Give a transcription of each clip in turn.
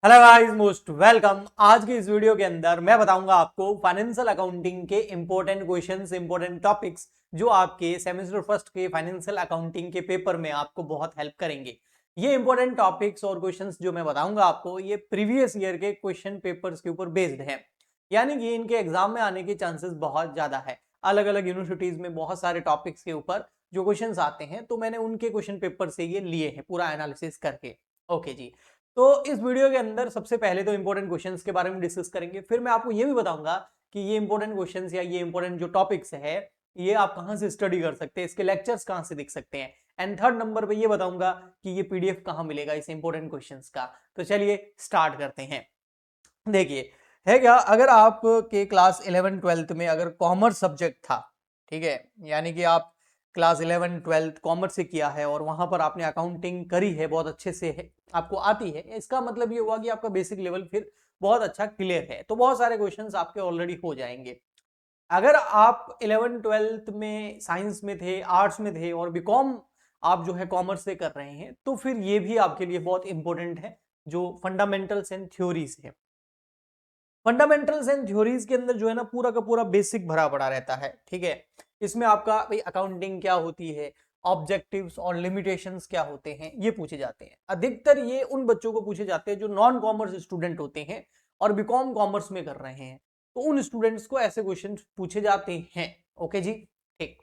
Hello guys, most welcome. आज की इस वीडियो के अंदर मैं बताऊंगा आपको फाइनेंशियल अकाउंटिंग के इंपॉर्टेंट क्वेश्चंस, इंपॉर्टेंट टॉपिक्स जो आपके सेमेस्टर फर्स्ट के फाइनेंशियल अकाउंटिंग के पेपर में आपको बहुत हेल्प करेंगे। ये इंपॉर्टेंट टॉपिक्स और क्वेश्चंस जो मैं बताऊंगा आपको, ये प्रीवियस ईयर के क्वेश्चन पेपर्स के ऊपर बेस्ड है, यानी कि इनके एग्जाम में आने के चांसेस बहुत ज्यादा है। अलग अलग यूनिवर्सिटीज में बहुत सारे टॉपिक्स के ऊपर जो क्वेश्चंस आते हैं, तो मैंने उनके क्वेश्चन पेपर से ये लिए हैं पूरा एनालिसिस करके। ओके जी। तो इस वीडियो के अंदर सबसे पहले तो इंपॉर्टेंट क्वेश्चंस के बारे में डिस्कस करेंगे, फिर मैं आपको ये भी बताऊंगा कि ये इंपॉर्टेंट क्वेश्चंस या ये इंपॉर्टेंट जो टॉपिक्स है ये आप कहां से स्टडी कर सकते हैं, इसके लेक्चर्स कहां से दिख सकते हैं। एंड थर्ड नंबर पे ये बताऊंगा कि ये पीडीएफ कहां मिलेगा इस इंपॉर्टेंट क्वेश्चंस का। तो चलिए स्टार्ट करते हैं। देखिए, है क्या, अगर आप के क्लास 11 12 में अगर कॉमर्स सब्जेक्ट था, ठीक है, यानी कि आप क्लास 11 12 कॉमर्स से किया है और वहां पर आपने अकाउंटिंग करी है, बहुत अच्छे से है, आपको आती है, इसका मतलब ये हुआ कि आपका बेसिक लेवल फिर बहुत अच्छा क्लियर है, तो बहुत सारे क्वेश्चंस आपके ऑलरेडी हो जाएंगे। अगर आप 11 12 में साइंस में थे, आर्ट्स में थे और बीकॉम आप जो है कॉमर्स से कर रहे हैं, तो फिर ये भी आपके लिए बहुत इंपॉर्टेंट है, जो फंडामेंटल्स एंड थ्योरीज है। फंडामेंटल्स एंड थ्योरीज के अंदर जो है ना, पूरा का पूरा बेसिक भरा पड़ा रहता है, ठीक है। इसमें आपका भाई अकाउंटिंग क्या होती है, ऑब्जेक्टिव्स और लिमिटेशंस क्या होते हैं, ये पूछे जाते हैं। अधिकतर ये उन बच्चों को पूछे जाते हैं जो नॉन कॉमर्स स्टूडेंट होते हैं और बीकॉम कॉमर्स में कर रहे हैं, तो उन स्टूडेंट्स को ऐसे क्वेश्चन पूछे जाते हैं। ओके जी, ठीक।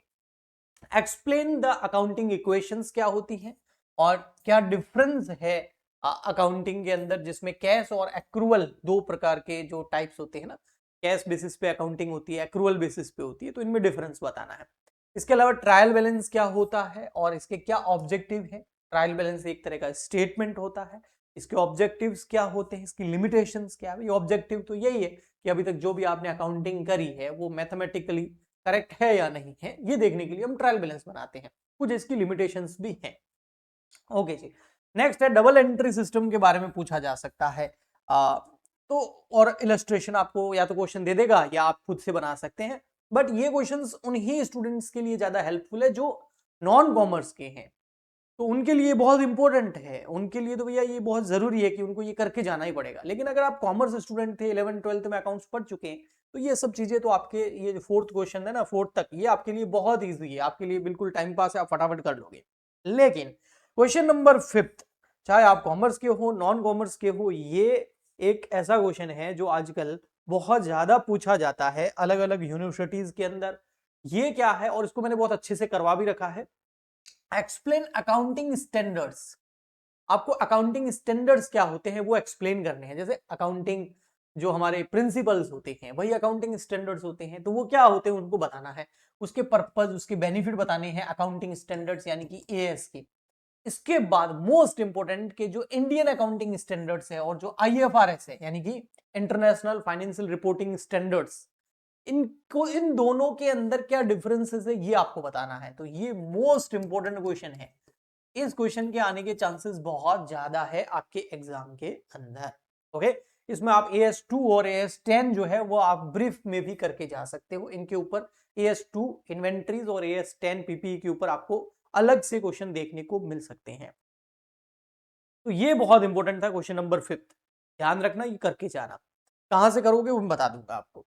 एक्सप्लेन द अकाउंटिंग इक्वेशंस क्या होती हैं और क्या डिफरेंस है अकाउंटिंग के अंदर, जिसमें कैश और एक्रूअल दो प्रकार के जो टाइप्स होते हैं ना, कैश बेसिस पे अकाउंटिंग होती है, एक्रूअल बेसिस पे होती है, तो इनमें डिफरेंस बताना है। इसके अलावा ट्रायल बैलेंस क्या होता है और इसके क्या ऑब्जेक्टिव है। ट्रायल बैलेंस एक तरह का स्टेटमेंट होता है, इसके ऑब्जेक्टिव्स क्या होते हैं, इसकी लिमिटेशंस क्या है। ऑब्जेक्टिव तो यही है कि अभी तक जो भी आपने अकाउंटिंग करी है वो मैथमेटिकली करेक्ट है या नहीं है, ये देखने के लिए हम ट्रायल बैलेंस बनाते हैं। कुछ इसकी लिमिटेशंस भी हैं। ओके जी। नेक्स्ट है डबल एंट्री सिस्टम के बारे में पूछा जा सकता है। तो और इलस्ट्रेशन आपको या तो क्वेश्चन दे देगा या आप खुद से बना सकते हैं, बट ये क्वेश्चंस उन्हीं स्टूडेंट्स के लिए ज्यादा हेल्पफुल है जो नॉन कॉमर्स के हैं, तो उनके लिए बहुत इंपॉर्टेंट है। उनके लिए तो भैया ये बहुत जरूरी है कि उनको ये करके जाना ही पड़ेगा। लेकिन अगर आप कॉमर्स स्टूडेंट थे, 11 12 में अकाउंट्स पढ़ चुके हैं, तो ये सब चीजें तो आपके, ये जो फोर्थ क्वेश्चन है ना, फोर्थ तक, ये आपके लिए बहुत ईजी है, आपके लिए बिल्कुल टाइम पास है, आप फटाफट कर लोगे। लेकिन क्वेश्चन नंबर फिफ्थ, चाहे आप कॉमर्स के हो नॉन कॉमर्स के हो, ये एक ऐसा क्वेश्चन है जो आजकल बहुत ज्यादा पूछा जाता है अलग अलग यूनिवर्सिटीज के अंदर। ये क्या है, और इसको मैंने बहुत अच्छे से करवा भी रखा है। Explain accounting standards. आपको अकाउंटिंग स्टैंडर्ड्स क्या होते हैं वो एक्सप्लेन करने हैं। जैसे अकाउंटिंग जो हमारे प्रिंसिपल्स होते हैं वही अकाउंटिंग स्टैंडर्ड्स होते हैं, तो वो क्या होते हैं उनको बताना है, उसके पर्पस, उसके बेनिफिट बताने हैं अकाउंटिंग स्टैंडर्ड्स यानी कि एएस के। इसके बाद मोस्ट इंपोर्टेंट के जो इंडियन अकाउंटिंग स्टैंडर्ड्स है और जो आईएफआरएस है यानी कि इंटरनेशनल फाइनेंशियल रिपोर्टिंग स्टैंडर्ड्स, इनको, इन दोनों के अंदर क्या डिफरेंसेस है ये आपको बताना है। तो ये मोस्ट इंपोर्टेंट क्वेश्चन है। इस क्वेश्चन के आने के चांसेस बहुत ज्यादा है आपके एग्जाम के अंदर। ओके, इसमें आप AS2 और AS10 जो है वो आप ब्रीफ में भी करके जा सकते हो। इनके ऊपर AS2 इन्वेंट्रीज और AS10 PPE के ऊपर आपको अलग से क्वेश्चन देखने को मिल सकते हैं। तो ये बहुत इंपॉर्टेंट था क्वेश्चन नंबर फिफ्थ, ध्यान रखना, ये करके जाना। कहां से करोगे वो मैं बता दूंगा आपको।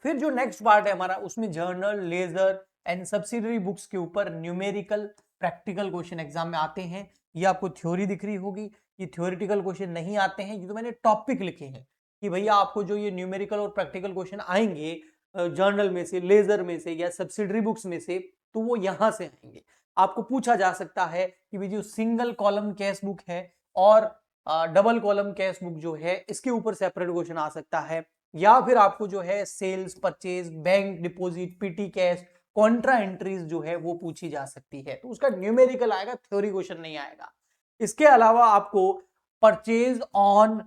फिर जो नेक्स्ट पार्ट है हमारा, उसमें journal, ledger and subsidiary books के ऊपर न्यूमेरिकल प्रैक्टिकल क्वेश्चन एग्जाम में आते हैं। ये आपको थ्योरी दिख रही होगी, ये थ्योरेटिकल क्वेश्चन नहीं आते हैं, ये तो मैंने टॉपिक लिखे हैं कि भैया आपको जो ये न्यूमेरिकल और प्रैक्टिकल क्वेश्चन आएंगे जर्नल में से, लेजर में से या सब्सिडरी बुक्स में से, तो वो यहां से आएंगे। आपको पूछा जा सकता है कि भाई जो सिंगल कॉलम कैश बुक है और डबल कॉलम कैश बुक जो है, इसके ऊपर सेपरेट क्वेश्चन आ सकता है। या फिर आपको जो है sales, purchase, bank deposit, petty cash, contra entries जो है वो पूछी जा सकती है, तो उसका न्यूमेरिकल आएगा, थ्योरी क्वेश्चन नहीं आएगा। इसके अलावा आपको purchase on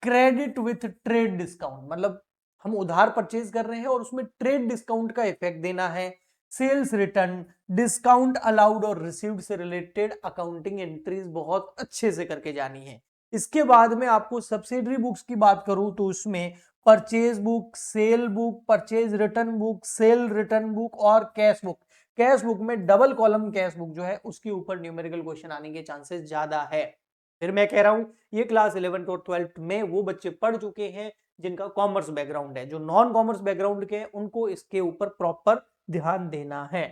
credit with trade discount, मतलब हम उधार परचेज कर रहे हैं और उसमें ट्रेड डिस्काउंट का इफेक्ट देना है। सेल्स रिटर्न, डिस्काउंट अलाउड और रिसीव्ड से रिलेटेड अकाउंटिंग एंट्रीज बहुत अच्छे से करके जानी है। इसके बाद में आपको सब्सिडरी बुक्स की बात करूं तो उसमें purchase book, cell book, purchase return book, cell return book और कैश बुक। कैश बुक में डबल कॉलम कैश बुक जो है उसके ऊपर न्यूमेरिकल क्वेश्चन आने के चांसेस ज्यादा है। फिर मैं कह रहा हूं ये क्लास 11th और 12th में वो बच्चे पढ़ चुके हैं जिनका कॉमर्स बैकग्राउंड है। जो नॉन कॉमर्स बैकग्राउंड के हैं उनको इसके ऊपर प्रॉपर ध्यान देना है।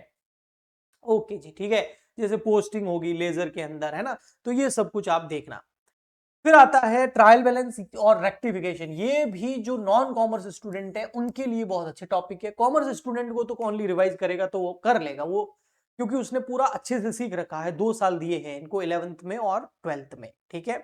ओके जी, ठीक है। जैसे पोस्टिंग होगी लेजर के अंदर, है ना, तो ये सब कुछ आप देखना। फिर आता है ट्रायल बैलेंस और रेक्टिफिकेशन। ये भी जो नॉन कॉमर्स स्टूडेंट है उनके लिए बहुत अच्छे टॉपिक है। कॉमर्स स्टूडेंट को तो ओनली रिवाइज करेगा तो वो कर लेगा वो, क्योंकि उसने पूरा अच्छे से सीख रखा है। 2 साल दिए हैं इनको 11th में और 12th में, ठीक है।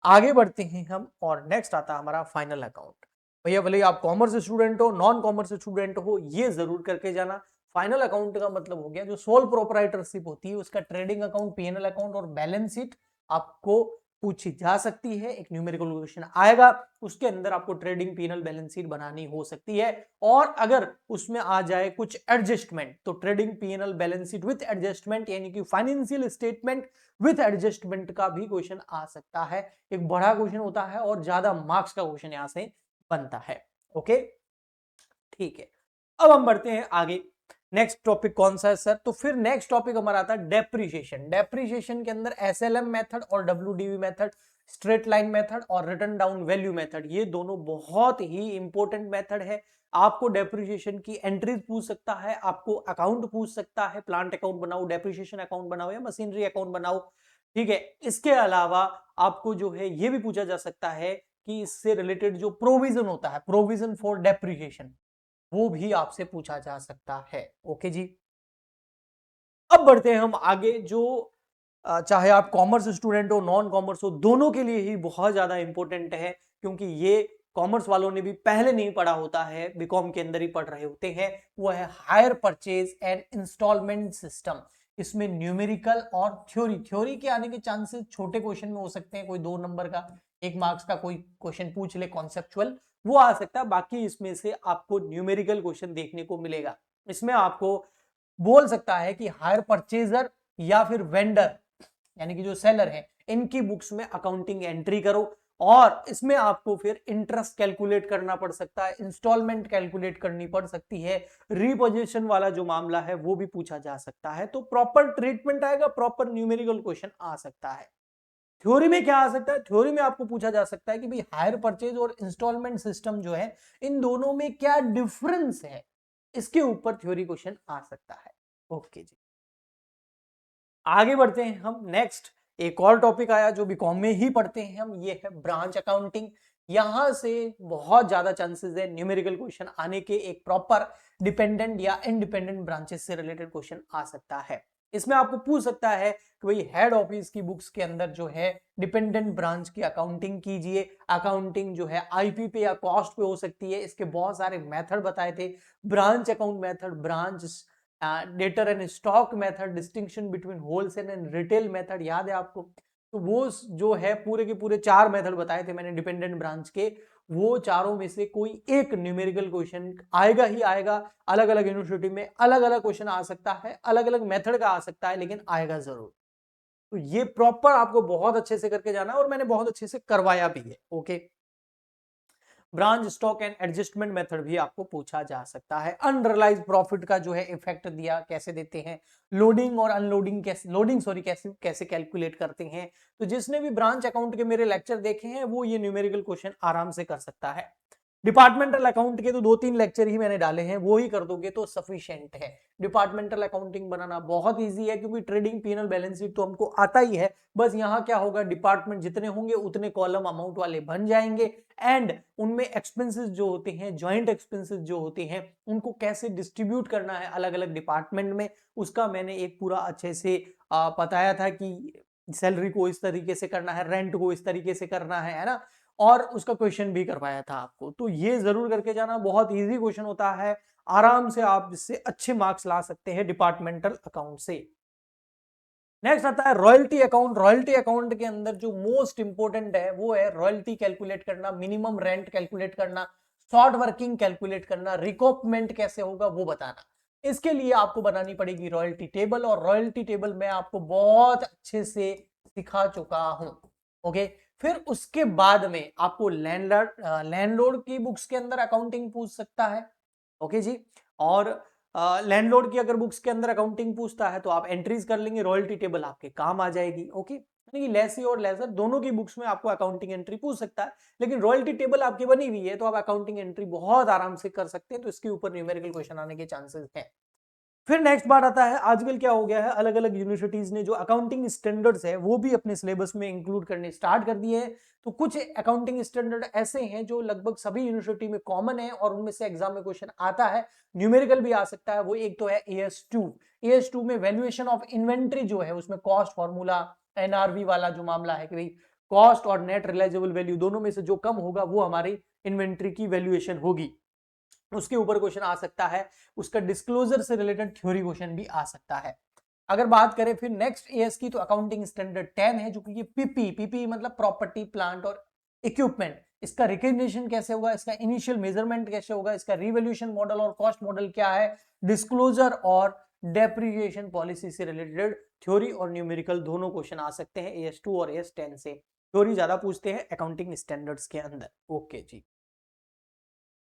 आगे बढ़ते हैं हम, और नेक्स्ट आता है हमारा फाइनल अकाउंट। भैया भले आप कॉमर्स स्टूडेंट हो नॉन कॉमर्स स्टूडेंट हो, ये जरूर करके जाना। फाइनल अकाउंट का मतलब हो गया जो सोल प्रोप्राइटरशिप होती है उसका ट्रेडिंग अकाउंट, पीएनएल अकाउंट और बैलेंस शीट आपको पूछी जा सकती है। एक न्यूमेरिकल क्वेश्चन आएगा, उसके अंदर आपको ट्रेडिंग पीएनएल बैलेंस शीट बनानी हो सकती है। और अगर उसमें आ जाए कुछ एडजस्टमेंट तो trading PNL balance sheet with adjustment, यानी कि फाइनेंशियल स्टेटमेंट विद एडजस्टमेंट का भी क्वेश्चन आ सकता है। एक बड़ा क्वेश्चन होता है और ज्यादा मार्क्स का क्वेश्चन यहां से बनता है। ओके, ठीक है। अब हम बढ़ते हैं आगे। नेक्स्ट टॉपिक कौन सा है सर? तो फिर नेक्स्ट टॉपिक हमारा आता है डेप्रीशिएशन। डेप्रीशिएशन के अंदर एसएलएम मेथड और WDV method, straight line method और रिटर्न डाउन वैल्यू मेथड, ये दोनों बहुत ही इंपॉर्टेंट मेथड है। आपको डेप्रीशिएशन की एंट्रीज पूछ सकता है, आपको अकाउंट पूछ सकता है, प्लांट अकाउंट बनाओ, डेप्रीशिएशन अकाउंट बनाओ या मशीनरी अकाउंट बनाओ, ठीक है। इसके अलावा आपको जो है ये भी पूछा जा सकता है कि इससे रिलेटेड जो प्रोविजन होता है, प्रोविजन फॉर डेप्रीशिएशन, वो भी आपसे पूछा जा सकता है। ओके जी। अब बढ़ते हैं हम आगे। जो चाहे आप कॉमर्स स्टूडेंट हो नॉन कॉमर्स हो, दोनों के लिए ही बहुत ज्यादा इंपॉर्टेंट है, क्योंकि ये कॉमर्स वालों ने भी पहले नहीं पढ़ा होता है, बीकॉम के अंदर ही पढ़ रहे होते हैं। वो है hire purchase and installment system. इसमें न्यूमेरिकल और थ्योरी, थ्योरी के आने के चांसेस छोटे क्वेश्चन में हो सकते हैं, कोई 2 नंबर का 1 मार्क्स का कोई क्वेश्चन पूछ ले कॉन्सेप्चुअल, वो आ सकता है। बाकी इसमें से आपको न्यूमेरिकल क्वेश्चन देखने को मिलेगा। इसमें आपको बोल सकता है कि हायर परचेजर या फिर वेंडर, यानी कि जो सेलर है, इनकी बुक्स में अकाउंटिंग एंट्री करो। और इसमें आपको फिर इंटरेस्ट कैलकुलेट करना पड़ सकता है, इंस्टॉलमेंट कैलकुलेट करनी पड़ सकती है, रिपोजिशन वाला जो मामला है वो भी पूछा जा सकता है। तो प्रॉपर ट्रीटमेंट आएगा, प्रॉपर न्यूमेरिकल क्वेश्चन आ सकता है। थ्योरी में क्या आ सकता है? थ्योरी में आपको पूछा जा सकता है कि भाई हायर परचेज और इंस्टॉलमेंट सिस्टम जो है, इन दोनों में क्या डिफरेंस है, इसके ऊपर थ्योरी क्वेश्चन आ सकता है। ओके जी, आगे बढ़ते हैं हम। नेक्स्ट एक और टॉपिक आया जो बीकॉम में ही पढ़ते हैं हम, ये है ब्रांच अकाउंटिंग। यहां से बहुत ज्यादा चांसेस है न्यूमेरिकल क्वेश्चन आने के। एक प्रॉपर डिपेंडेंट या इंडिपेंडेंट ब्रांचेस से रिलेटेड क्वेश्चन आ सकता है। इसमें आपको पूछ सकता है कि भाई हेड ऑफिस की बुक्स के अंदर जो है डिपेंडेंट ब्रांच की अकाउंटिंग कीजिए। अकाउंटिंग जो है आईपी पे या कॉस्ट पे हो सकती है। इसके बहुत सारे मेथड बताए थे, branch account method, branch debtor and stock method, distinction between wholesale and retail method, याद है आपको? तो वो जो है पूरे के पूरे 4 मेथड बताए थे मैंने डिपेंडेंट ब्रांच के। वो चारों में से कोई एक न्यूमेरिकल क्वेश्चन आएगा ही आएगा। अलग अलग यूनिवर्सिटी में अलग अलग क्वेश्चन आ सकता है, अलग अलग मेथड का आ सकता है, लेकिन आएगा जरूर। तो ये प्रॉपर आपको बहुत अच्छे से करके जाना है, और मैंने बहुत अच्छे से करवाया भी है। Okay, branch stock and adjustment method भी आपको पूछा जा सकता है। अनरियलाइज्ड प्रॉफिट का जो है इफेक्ट दिया कैसे देते हैं, लोडिंग और अनलोडिंग कैसे, लोडिंग सॉरी कैसे कैसे कैलकुलेट करते हैं। तो जिसने भी ब्रांच अकाउंट के मेरे लेक्चर देखे हैं वो ये न्यूमेरिकल क्वेश्चन आराम से कर सकता है। डिपार्टमेंटल अकाउंट के तो 2-3 लेक्चर ही मैंने डाले हैं, वो ही कर दोगे तो सफिशिएंट है। डिपार्टमेंटल अकाउंटिंग बनाना बहुत इजी है, क्योंकि ट्रेडिंग पीनल बैलेंस शीट तो हमको आता ही है। बस यहाँ क्या होगा, डिपार्टमेंट जितने होंगे उतने कॉलम अमाउंट वाले बन जाएंगे, एंड उनमें एक्सपेंसेस जो होते हैं, ज्वाइंट एक्सपेंसेस जो होते हैं, उनको कैसे डिस्ट्रीब्यूट करना है अलग अलग डिपार्टमेंट में, उसका मैंने एक पूरा अच्छे से बताया था कि सैलरी को इस तरीके से करना है, रेंट को इस तरीके से करना है ना, और उसका क्वेश्चन भी करवाया था आपको। तो ये जरूर करके जाना, बहुत इजी क्वेश्चन होता है, आराम से आप इससे अच्छे मार्क्स ला सकते हैं डिपार्टमेंटल अकाउंट से। नेक्स्ट आता है रॉयल्टी अकाउंट। रॉयल्टी अकाउंट के अंदर जो मोस्ट इंपोर्टेंट है वो है रॉयल्टी कैलकुलेट करना, मिनिमम रेंट कैलकुलेट करना, शॉर्ट वर्किंग कैलकुलेट करना, रिकॉपमेंट कैसे होगा वो बताना। इसके लिए आपको बनानी पड़ेगी रॉयल्टी टेबल, और रॉयल्टी टेबल मैं आपको बहुत अच्छे से सिखा चुका हूं। ओके, फिर उसके बाद में आपको लैंडलॉर्ड की बुक्स के अंदर अकाउंटिंग पूछ सकता है। ओके जी, और लैंडलॉर्ड की अगर बुक्स के अंदर अकाउंटिंग पूछता है तो आप एंट्रीज कर लेंगे, रॉयल्टी टेबल आपके काम आ जाएगी। ओके, यानी कि लेसी और लेसर दोनों की बुक्स में आपको अकाउंटिंग एंट्री पूछ सकता है, लेकिन रॉयल्टी टेबल आपकी बनी हुई है तो आप अकाउंटिंग एंट्री बहुत आराम से कर सकते हैं, तो इसके ऊपर न्यूमेरिकल क्वेश्चन आने के चांसेस हैं। फिर नेक्स्ट बात आता है, आजकल क्या हो गया है, अलग अलग यूनिवर्सिटीज ने जो अकाउंटिंग स्टैंडर्ड्स है वो भी अपने सिलेबस में इंक्लूड करने स्टार्ट कर दिए हैं। तो कुछ अकाउंटिंग स्टैंडर्ड ऐसे हैं जो लगभग सभी यूनिवर्सिटी में कॉमन है और उनमें से एग्जाम में क्वेश्चन आता है, न्यूमेरिकल भी आ सकता है। वो एक तो है AS2। AS2 में वैल्यूएशन ऑफ इन्वेंट्री जो है उसमें कॉस्ट फॉर्मूला, NRV वाला जो मामला है कि भाई कॉस्ट और नेट रियलाइजेबल वैल्यू दोनों में से जो कम होगा वो हमारी इन्वेंट्री की वैल्यूएशन होगी, उसके ऊपर क्वेश्चन आ सकता है। उसका डिस्क्लोजर से रिलेटेड थ्योरी क्वेश्चन भी आ सकता है। अगर बात करें फिर नेक्स्ट एएस की, तो अकाउंटिंग स्टैंडर्ड 10 है, जो कि ये पीपी मतलब प्रॉपर्टी प्लांट और इक्विपमेंट, इसका रिकग्निशन कैसे होगा, इसका इनिशियल मेजरमेंट कैसे होगा, इसका रिवैल्यूएशन मॉडल और कॉस्ट मॉडल क्या है, डिस्क्लोजर और डेप्रिसिएशन पॉलिसी से रिलेटेड थ्योरी और न्यूमेरिकल दोनों क्वेश्चन आ सकते हैं AS2 और AS10 से। थ्योरी ज्यादा पूछते हैं अकाउंटिंग स्टैंडर्ड्स के अंदर। ओके जी।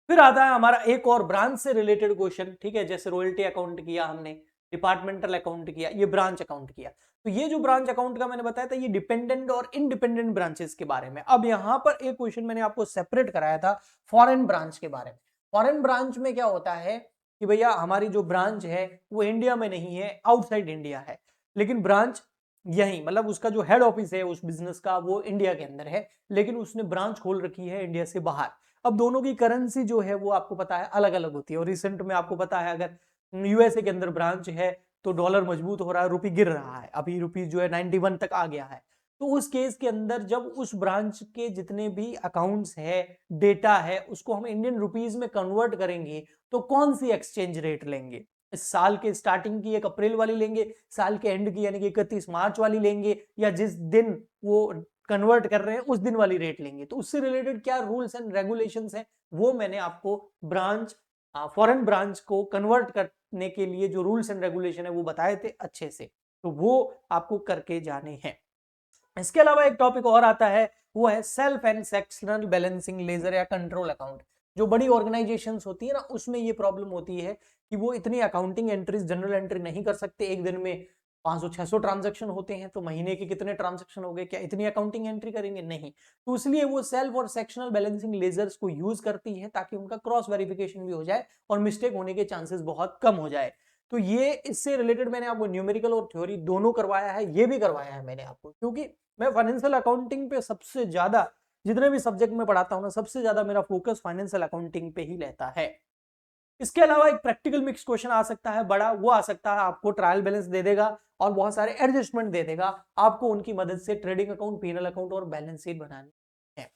फिर आता है हमारा एक और ब्रांच से रिलेटेड क्वेश्चन, ठीक है, जैसे रॉयल्टी अकाउंट किया हमने, डिपार्टमेंटल अकाउंट किया, ये ब्रांच अकाउंट किया। तो ये जो ब्रांच अकाउंट का मैंने बताया था, ये डिपेंडेंट और इंडिपेंडेंट ब्रांचेस के बारे में। अब यहां पर एक क्वेश्चन मैंने आपको सेपरेट कराया था फॉरेन ब्रांच के बारे में। फॉरेन ब्रांच में क्या होता है कि भैया हमारी जो ब्रांच है वो इंडिया में नहीं है, आउटसाइड इंडिया है, लेकिन ब्रांच यही मतलब उसका जो हेड ऑफिस है उस बिजनेस का वो इंडिया के अंदर है, लेकिन उसने ब्रांच खोल रखी है इंडिया से बाहर। अब दोनों की करेंसी जो है वो आपको पता है अलग अलग होती है, और रिसेंट में आपको पता है अगर यूएसए के अंदर ब्रांच है तो डॉलर मजबूत हो रहा है, रुपी गिर रहा है, अभी रुपी जो है 91 तक आ गया है। तो उस केस के अंदर जब उस ब्रांच के जितने भी अकाउंट्स है, डेटा है, उसको हम इंडियन रुपीज में कन्वर्ट करेंगे तो कौन सी एक्सचेंज रेट लेंगे? इस साल के स्टार्टिंग की 1 अप्रैल वाली लेंगे, साल के एंड की यानी कि 31 मार्च वाली लेंगे, या जिस दिन वो कन्वर्ट कर रहे हैं उस दिन वाली रेट लेंगे? तो उससे रिलेटेड क्या रूल्स एंड रेगुलेशंस हैं वो मैंने आपको ब्रांच फॉरेन ब्रांच को कन्वर्ट करने के लिए जो रूल्स एंड रेगुलेशन है वो बताए थे अच्छे से, तो वो आपको करके जाने हैं। इसके अलावा एक टॉपिक और आता है, वो है self and sectional balancing ledger या कंट्रोल अकाउंट। जो बड़ी ऑर्गेनाइजेशंस होती है ना, उसमें ये प्रॉब्लम होती है कि वो इतनी अकाउंटिंग एंट्रीज जनरल एंट्री नहीं कर सकते। एक दिन में 500-600 ट्रांजैक्शन होते हैं, तो महीने के कितने ट्रांजैक्शन हो गए, क्या इतनी अकाउंटिंग एंट्री करेंगे? नहीं। तो इसलिए वो सेल्फ और सेक्शनल बैलेंसिंग लेजर्स को यूज करती है ताकि उनका क्रॉस वेरिफिकेशन भी हो जाए और मिस्टेक होने के चांसेस बहुत कम हो जाए। तो ये इससे रिलेटेड मैंने आपको न्यूमेरिकल और थ्योरी दोनों करवाया है, ये भी करवाया है मैंने आपको, क्योंकि मैं फाइनेंशियल अकाउंटिंग पे सबसे ज्यादा जितने भी सब्जेक्ट में पढ़ाता हूं ना, सबसे ज्यादा मेरा फोकस फाइनेंशियल अकाउंटिंग पे ही रहता है। इसके अलावा एक प्रैक्टिकल मिक्स क्वेश्चन आ सकता है बड़ा, वो आ सकता है आपको ट्रायल बैलेंस दे देगा और बहुत सारे एडजस्टमेंट दे देगा, आपको उनकी मदद से ट्रेडिंग अकाउंट, पीएनएल अकाउंट और बैलेंस शीट बनानी है।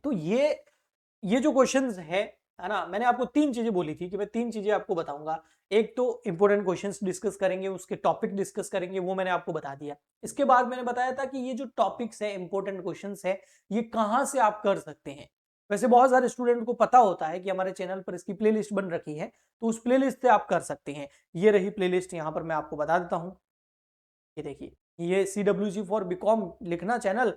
तो ये जो क्वेश्चंस है ना, मैंने आपको 3 चीजें बोली थी कि मैं 3 चीजें आपको बताऊंगा। एक तो इंपॉर्टेंट क्वेश्चंस डिस्कस करेंगे, उसके टॉपिक डिस्कस करेंगे, वो मैंने आपको बता दिया। इसके बाद मैंने बताया था कि ये जो टॉपिक्स है, इंपॉर्टेंट क्वेश्चंस है, ये कहां से आप कर सकते हैं। वैसे बहुत सारे स्टूडेंट को पता होता है कि हमारे चैनल पर इसकी प्लेलिस्ट बन रखी है, तो उस प्लेलिस्ट से आप कर सकते हैं। ये रही प्लेलिस्ट, यहाँ पर मैं आपको बता देता हूँ। ये देखिए, ये CWG फॉर बीकॉम लिखना चैनल,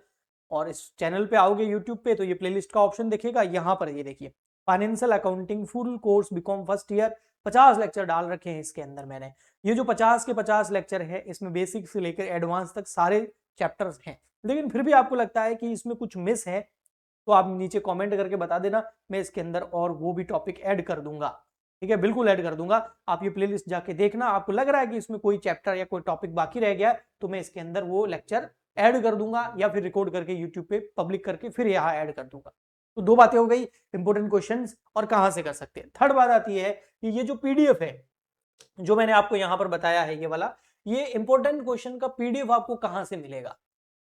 और इस चैनल पे आओगे यूट्यूब पे तो ये प्लेलिस्ट का ऑप्शन दिखेगा, यहाँ पर ये देखिए financial accounting full course BCom first year, 50 lecture डाल रखे हैं इसके अंदर मैंने। ये जो 50 के 50 लेक्चर है, इसमें बेसिक से लेकर एडवांस तक सारे चैप्टर्स हैं। लेकिन फिर भी आपको लगता है कि इसमें कुछ मिस है, तो आप नीचे कमेंट करके बता देना, मैं इसके अंदर और वो भी टॉपिक ऐड कर दूंगा। ठीक है, बिल्कुल ऐड कर दूंगा। आप ये प्लेलिस्ट जाके देखना, आपको लग रहा है कि इसमें कोई चैप्टर या कोई टॉपिक बाकी रह गया तो मैं इसके अंदर वो लेक्चर ऐड कर दूंगा, या फिर रिकॉर्ड करके यूट्यूब पे पब्लिक करके फिर यहाँ ऐड कर दूंगा। तो 2 बातें हो गई, इंपोर्टेंट क्वेश्चंस और कहां से कर सकते हैं। थर्ड बात आती है कि ये जो पीडीएफ है जो मैंने आपको यहां पर बताया है, ये वाला, ये इंपोर्टेंट क्वेश्चन का पीडीएफ आपको कहां से मिलेगा?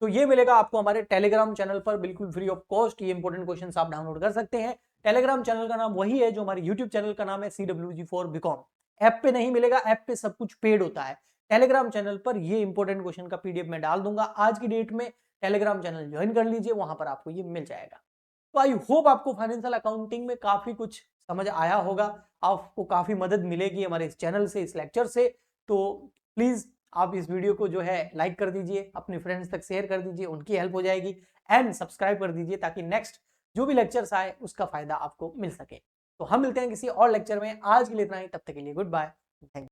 तो ये मिलेगा आपको हमारे टेलीग्राम चैनल पर, बिल्कुल फ्री ऑफ कॉस्ट। ये इंपोर्टेंट क्वेश्चंस आप डाउनलोड कर सकते हैं। टेलीग्राम चैनल का नाम वही है जो हमारे यूट्यूब चैनल का नाम है, CWG फॉर बीकॉम। ऐप पे नहीं मिलेगा, ऐप पे सब कुछ पेड होता है। टेलीग्राम चैनल पर ये इंपोर्टेंट क्वेश्चन का पीडीएफ मैं डाल दूंगा आज की डेट में। टेलीग्राम चैनल ज्वाइन कर लीजिए, वहां पर आपको ये मिल जाएगा। तो आई होप आपको फाइनेंशियल अकाउंटिंग में काफी कुछ समझ आया होगा, आपको काफी मदद मिलेगी हमारे इस चैनल से, इस लेक्चर से। तो प्लीज आप इस वीडियो को जो है लाइक कर दीजिए, अपने फ्रेंड्स तक शेयर कर दीजिए, उनकी हेल्प हो जाएगी। एंड सब्सक्राइब कर दीजिए ताकि नेक्स्ट जो भी लेक्चर्स आए उसका फायदा आपको मिल सके। तो हम मिलते हैं किसी और लेक्चर में, आज के लिए इतना ही, तब तक के लिए गुड बाय, थैंक यू।